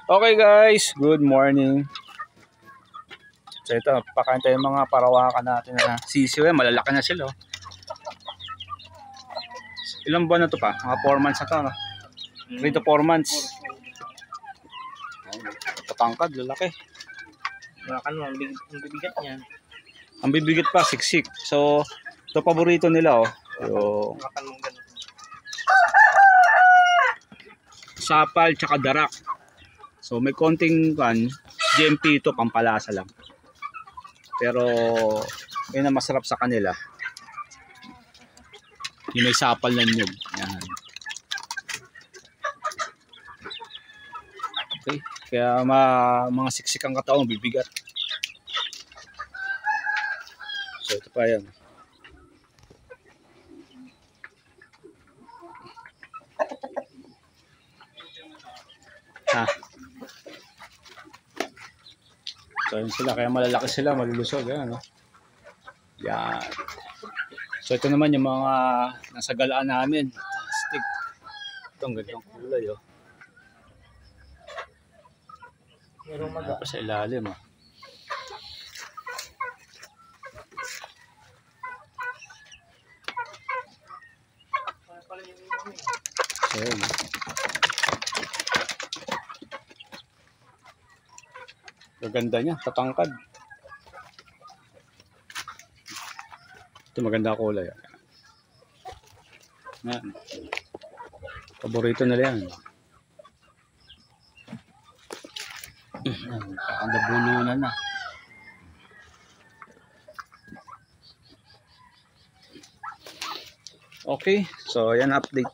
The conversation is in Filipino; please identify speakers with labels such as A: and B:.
A: Okay guys, good morning. So ito, pakain tayo yung mga parawakan natin na sisiw. Malalaki na sila. Ilang buwan na to pa? Mga 4 months na to. No? 3 to 4 months. Patangkad, lalaki.
B: Ang bibigat niyan.
A: Ang bibigat pa, siksik. So, ito paborito nila oh. Yung sapal tsaka darak. So may konting GMP ito, pampalasa lang. Pero yun ang masarap sa kanila. Yung may sapal na nyug. Yan. Okay. Kaya mga siksik ang katawan, bibigat. So ito pa yan. So yun sila, kaya malalaki sila, malulusog. Yan, no? Yan. So ito naman yung mga nasa galaan namin. Stick. Itong gandang kulay. Oh.
B: Merong
A: Pa sa ilalim. Oh. So yun. Gaganda niya, tatangkad. Ito maganda kulay. Yan. Paborito nila yan. Ang nabulunan na. Okay, so yan update.